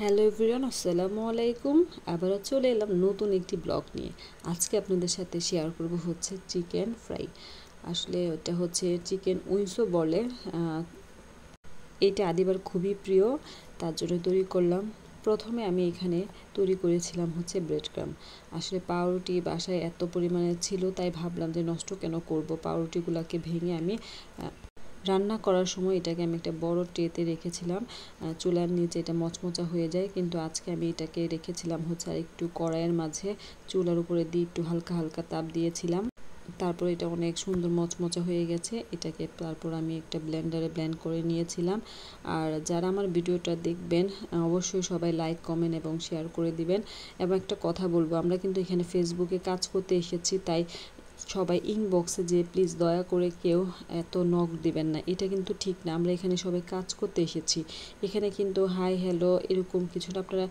Hello everyone, আসসালামু আলাইকুম। আবারও চলে এলাম নতুন একটি ব্লগ নিয়ে। আজকে আপনাদের সাথে শেয়ার করব হচ্ছে চিকেন ফ্রাই। আসলে এটা হচ্ছে চিকেন উইংসও বলে। এটা আদিবার খুবই প্রিয়, তার জন্য তৈরি করলাম। প্রথমে আমি এখানে তৈরি করেছিলাম হচ্ছে ব্রেড ক্রাম। আসলে পাউরুটি বাসায় এত পরিমাণে ছিল, তাই ভাবলাম যে নষ্ট কেন করব। পাউরুটিগুলোকে ভেঙে আমি রান্না করার সময় এটাকে আমি একটা বড় ট্রেতে রেখেছিলাম। চুলার নিচে এটা মচমচা হয়ে যায়, কিন্তু আজকে আমি এটাকে রেখেছিলাম হচ্ছে আর একটু কড়াইয়ের মাঝে, চুলার উপরে দিয়ে একটু হালকা হালকা তাপ দিয়েছিলাম। তারপর এটা অনেক সুন্দর মচমচা হয়ে গেছে। এটাকে তারপর আমি একটা ব্লেন্ডারে ব্লেন্ড করে নিয়েছিলাম। আর যারা আমার ভিডিওটা দেখবেন অবশ্যই সবাই লাইক, কমেন্ট এবং শেয়ার করে দিবেন। এবং একটা কথা বলবো, আমরা কিন্তু এখানে ফেসবুকে কাজ করতে এসেছি, তাই সবাই ইনবক্সে যে প্লিজ দয়া করে কেউ এত নক দিবেন না, এটা কিন্তু ঠিক না। আমরা এখানে সবাই কাজ করতে এসেছি। এখানে কিন্তু হাই হ্যালো এরকম কিছুটা আপনারা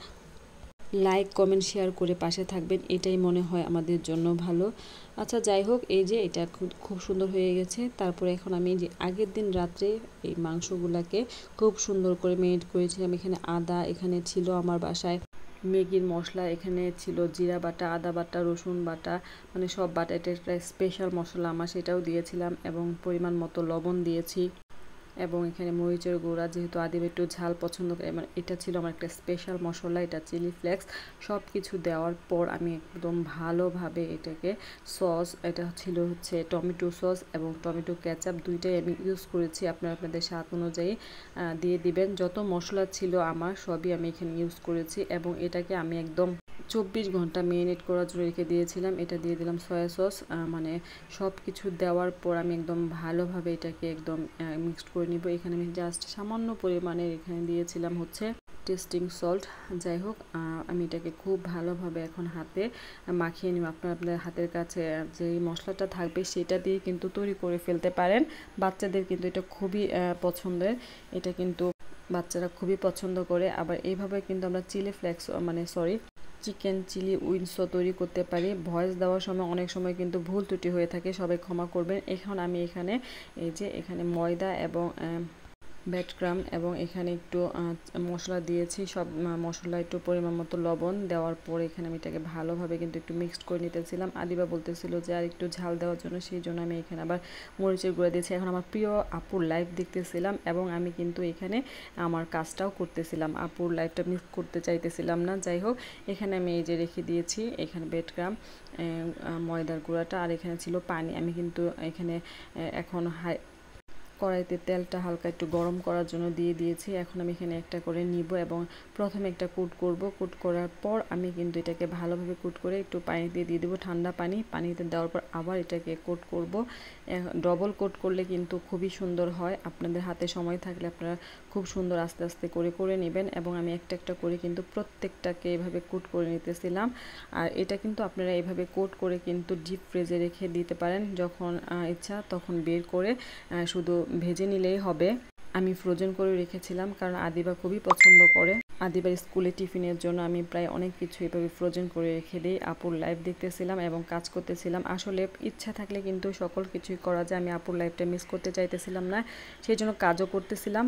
লাইক, কমেন্ট, শেয়ার করে পাশে থাকবেন, এটাই মনে হয় আমাদের জন্য ভালো। আচ্ছা, যাই হোক, এই যে এটা খুব সুন্দর হয়ে গেছে। তারপরে এখন আমি যে আগের দিন রাত্রে এই মাংসগুলাকে খুব সুন্দর করে মেরিনেট করেছিলাম। এখানে আদা, এখানে ছিল আমার বাসায় ম্যাগির মশলা, এখানে ছিল জিরা বাটা, আদা বাটা, রসুন বাটা, মানে সব বাটা। এটা একটা স্পেশাল মশলা আমার, সেটাও দিয়েছিলাম এবং পরিমাণ মতো লবণ দিয়েছি। এবং এখানে মরিচের গুঁড়া, যেহেতু আদিব একটু ঝাল পছন্দ করে, মানে এটা ছিল আমার একটা স্পেশাল মশলা, এটা চিলি ফ্লেক্স। সব কিছু দেওয়ার পর আমি একদম ভালোভাবে এটাকে সস, এটা ছিল হচ্ছে টমেটো সস এবং টমেটো কেচাপ, দুইটাই আমি ইউজ করেছি। আপনাদের স্বাদ অনুযায়ী দিয়ে দিবেন। যত মশলা ছিল আমার সবই আমি এখানে ইউজ করেছি এবং এটাকে আমি একদম 24 ঘন্টা মেরিনেট করার জন্য রেখে দিয়েছিলাম। এটা দিয়ে দিলাম সয়া সস। মানে সব কিছু দেওয়ার পর আমি একদম ভালোভাবে এটাকে একদম মিক্সড করে নিব। এখানে আমি জাস্ট সামান্য পরিমাণের এখানে দিয়েছিলাম হচ্ছে টেস্টিং সল্ট। যাই হোক, আমি এটাকে খুব ভালোভাবে এখন হাতে মাখিয়ে নিব। আপনাদের হাতের কাছে যে মশলাটা থাকবে সেটা দিয়ে কিন্তু তৈরি করে ফেলতে পারেন। বাচ্চাদের কিন্তু এটা খুবই পছন্দের। এটা কিন্তু বাচ্চারা খুবই পছন্দ করে। আবার এইভাবে কিন্তু আমরা চিলি ফ্লেক্স, মানে সরি, চিকেন চিলি উইংসও তৈরি করতে পারি। ভয়েস দেওয়ার সময় অনেক সময় কিন্তু ভুল ত্রুটি হয়ে থাকে, সবাই ক্ষমা করবেন। এখন আমি এখানে এই যে এখানে ময়দা এবং ব্রেডক্রাম এবং এখানে একটু মশলা দিয়েছি। সব মশলা, একটু পরিমাণ মতো লবণ দেওয়ার পর এখানে আমি এটাকে ভালোভাবে কিন্তু একটু মিক্সড করে নিতেছিলাম। আদিবা বলতেছিল যে আর একটু ঝাল দেওয়ার জন্য, সেই জন্য আমি এখানে আবার মরিচের গুঁড়া দিয়েছি। এখন আমার প্রিয় আপুর লাইভ দেখতেছিলাম এবং আমি কিন্তু এখানে আমার কাজটাও করতেছিলাম। আপুর লাইভটা মিস করতে চাইতেছিলাম না। যাই হোক, এখানে আমি এই যে রেখে দিয়েছি এখানে ব্রেডক্রাম, ময়দার গুঁড়াটা, আর এখানে ছিল পানি। আমি কিন্তু এখানে এখন কড়াইতে তেলটা হালকা একটু গরম করার জন্য দিয়ে দিয়েছি। এখন আমি এখানে একটা করে নিব এবং প্রথমে একটা কুট করব। কুট করার পর আমি কিন্তু এটাকে ভালোভাবে কুট করে একটু পানিতে দিয়ে দেবো, ঠান্ডা পানি। পানিতে দেওয়ার পর আবার এটাকে কোট করব। ডবল কোট করলে কিন্তু খুবই সুন্দর হয়। আপনাদের হাতে সময় থাকলে আপনারা খুব সুন্দর আস্তে আস্তে করে করে নেবেন। এবং আমি একটা একটা করে কিন্তু প্রত্যেকটাকে এভাবে কোট করে নিতেছিলাম। আর এটা কিন্তু আপনারা এভাবে কোট করে কিন্তু ডিপ ফ্রিজে রেখে দিতে পারেন, যখন ইচ্ছা তখন বের করে শুধু ভেজে নিলেই হবে। আমি ফ্রোজেন করে রেখেছিলাম, কারণ আদিবা খুবই পছন্দ করে। আদিবার স্কুলে টিফিনের জন্য আমি প্রায় অনেক কিছু এভাবে ফ্রোজেন করে রেখে দিই। আপুর লাইভ দেখতেছিলাম এবং কাজ করতেছিলাম। আসলে ইচ্ছা থাকলে কিন্তু সকল কিছুই করা যায়। আমি আপুর লাইভটা মিস করতে চাইতেছিলাম না, সেই জন্য কাজও করতেছিলাম।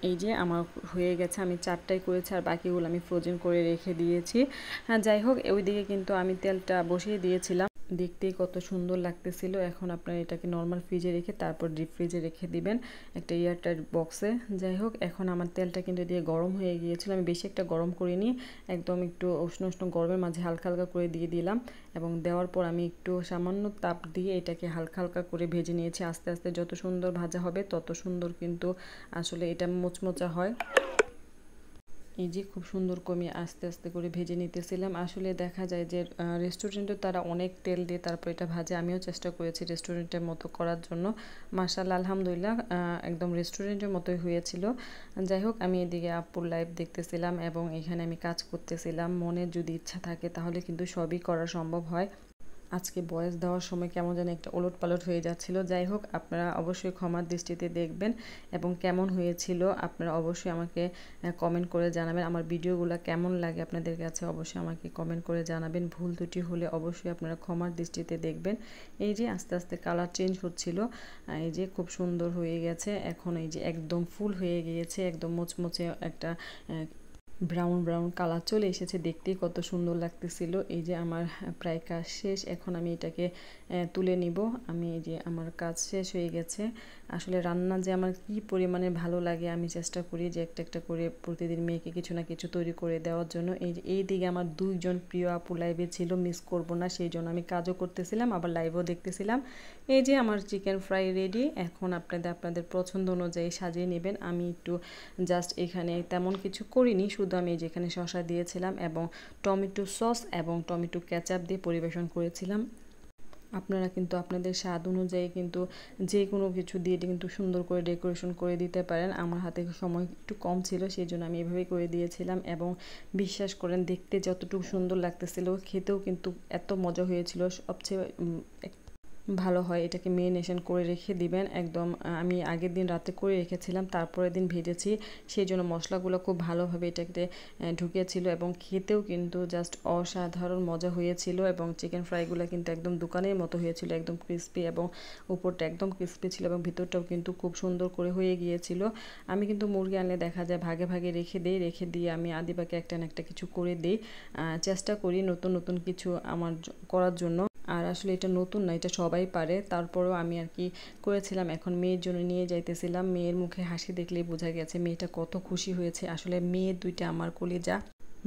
এই যে আমার হয়ে গেছে, আমি 4টাই করেছি আর বাকিগুলো আমি ফ্রোজেন করে রেখে দিয়েছি। হ্যাঁ, যাই হোক, ওইদিকে কিন্তু আমি তেলটা বসিয়ে দিয়েছিলাম। দেখতেই কত সুন্দর লাগতেছিল। এখন আপনারা এটাকে নর্মাল ফ্রিজে রেখে তারপর ডিপ ফ্রিজে রেখে দিবেন একটা এয়ারটাইট বক্সে। যাই হোক, এখন আমার তেলটা কিন্তু দিয়ে গরম হয়ে গিয়েছিল। আমি বেশি একটা গরম করিনি, একদম একটু উষ্ণ উষ্ণ গরমের মাঝে হালকা হালকা করে দিয়ে দিলাম। এবং দেওয়ার পর আমি একটু সামান্য তাপ দিয়ে এটাকে হালকা হালকা করে ভেজে নিয়েছি। আস্তে আস্তে যত সুন্দর ভাজা হবে তত সুন্দর কিন্তু আসলে এটা মোচমোচা হয়। এই যে খুব সুন্দর করে আস্তে আস্তে করে ভেজে নিতেছিলাম। আসলে দেখা যায় যে রেস্টুরেন্টে তারা অনেক তেল দিয়ে তারপর এটা ভাজে। আমিও চেষ্টা করেছি রেস্টুরেন্টের মতো করার জন্য। মাশাআল্লাহ, আলহামদুলিল্লাহ, একদম রেস্টুরেন্টের মতোই হয়েছিল। যাই হোক, আমি এদিকে আপুর লাইভ দেখতেছিলাম এবং এখানে আমি কাজ করতেছিলাম। মনে যদি ইচ্ছা থাকে তাহলে কিন্তু সবই করা সম্ভব হয়। আজকে ভয়েস দেওয়ার সময় কেমন যেন একটা ওলটপালট হয়ে যাচ্ছিল। যাই হোক, আপনারা অবশ্যই ক্ষমার দৃষ্টিতে দেখবেন এবং কেমন হয়েছিল আপনারা অবশ্যই আমাকে কমেন্ট করে জানাবেন। আমার ভিডিওগুলো কেমন লাগে আপনাদের কাছে অবশ্যই আমাকে কমেন্ট করে জানাবেন। ভুল ত্রুটি হলে অবশ্যই আপনারা ক্ষমার দৃষ্টিতে দেখবেন। এই যে আস্তে আস্তে কালার চেঞ্জ হচ্ছিল, এই যে খুব সুন্দর হয়ে গেছে। এখন এই যে একদম ফুল হয়ে গিয়েছে, একদম মুচমুচে একটা ব্রাউন ব্রাউন কালার চলে এসেছে, দেখতেই কত সুন্দর লাগতেছিল। এই যে আমার প্রায় কাজ শেষ, এখন আমি এটাকে তুলে নিব। আমি এই যে আমার কাজ শেষ হয়ে গেছে। আসলে রান্না যে আমার কি পরিমাণে ভালো লাগে, আমি চেষ্টা করি যে একটা একটা করে প্রতিদিন মেয়েকে কিছু না কিছু তৈরি করে দেওয়ার জন্য। এই দিকে আমার 2জন প্রিয় আপু লাইভে ছিল, মিস করব না, সেই জন্য আমি কাজও করতেছিলাম আবার লাইভও দেখতেছিলাম। এই যে আমার চিকেন ফ্রাই রেডি। এখন আপনাদের পছন্দ অনুযায়ী সাজিয়ে নেবেন। আমি একটু জাস্ট এখানে তেমন কিছু করিনি, শুধু আমি যেখানে শসা দিয়েছিলাম এবং টমেটো সস এবং টমেটো কেচাপ দিয়ে পরিবেশন করেছিলাম। আপনারা কিন্তু আপনাদের স্বাদ অনুযায়ী কিন্তু যে কোনো কিছু দিয়ে কিন্তু সুন্দর করে ডেকোরেশন করে দিতে পারেন। আমার হাতে সময় একটু কম ছিল, সেই জন্য আমি এভাবেই করে দিয়েছিলাম এবং বিশ্বাস করেন দেখতে যতটুকু সুন্দর লাগতেছিল, খেতেও কিন্তু এত মজা হয়েছিল। সবচেয়ে ভালো হয় এটাকে মেরিনেশন করে রেখে দিবেন একদম। আমি আগের দিন রাতে করে রেখেছিলাম, তারপরের দিন ভেজেছি, সেই জন্য মশলাগুলো খুব ভালোভাবে এটাকে ঢুকেছিল এবং খেতেও কিন্তু জাস্ট অসাধারণ মজা হয়েছিল। এবং চিকেন ফ্রাইগুলো কিন্তু একদম দোকানের মতো হয়েছিল, একদম ক্রিস্পি এবং উপরটা একদম ক্রিস্পি ছিল এবং ভিতরটাও কিন্তু খুব সুন্দর করে হয়ে গিয়েছিল। আমি কিন্তু মুরগি আনলে দেখা যায় ভাগে ভাগে রেখে দিয়ে আমি আদিবাকে একটা না একটা কিছু করে দিই, চেষ্টা করি নতুন নতুন কিছু আমার করার জন্য। আর আসলে এটা নতুন না, এটা সবাই পারে, তারপরেও আমি আর কি করেছিলাম। এখন মেয়ের জন্য নিয়ে যাইতেছিলাম, মেয়ের মুখে হাসি দেখলেই বোঝা গেছে মেয়েটা কত খুশি হয়েছে। আসলে মেয়ে দুইটা আমার কলিজা,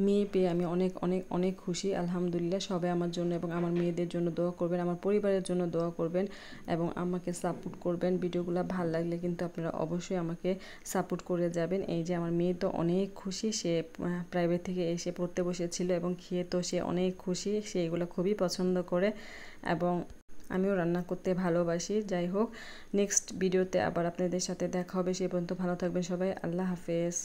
মেয়ে পেয়ে আমি অনেক অনেক অনেক খুশি। আলহামদুলিল্লাহ, সবাই আমার জন্য এবং আমার মেয়েদের জন্য দোয়া করবেন, আমার পরিবারের জন্য দোয়া করবেন এবং আমাকে সাপোর্ট করবেন। ভিডিওগুলো ভালো লাগলে কিন্তু আপনারা অবশ্যই আমাকে সাপোর্ট করে যাবেন। এই যে আমার মেয়ে তো অনেক খুশি, সে প্রাইভেট থেকে এসে পড়তে বসেছিল এবং খেয়ে তো সে অনেক খুশি, সে এগুলো খুবই পছন্দ করে এবং আমিও রান্না করতে ভালোবাসি। যাই হোক, নেক্সট ভিডিওতে আবার আপনাদের সাথে দেখা হবে, সে পর্যন্ত ভালো থাকবেন সবাই। আল্লাহ হাফেজ।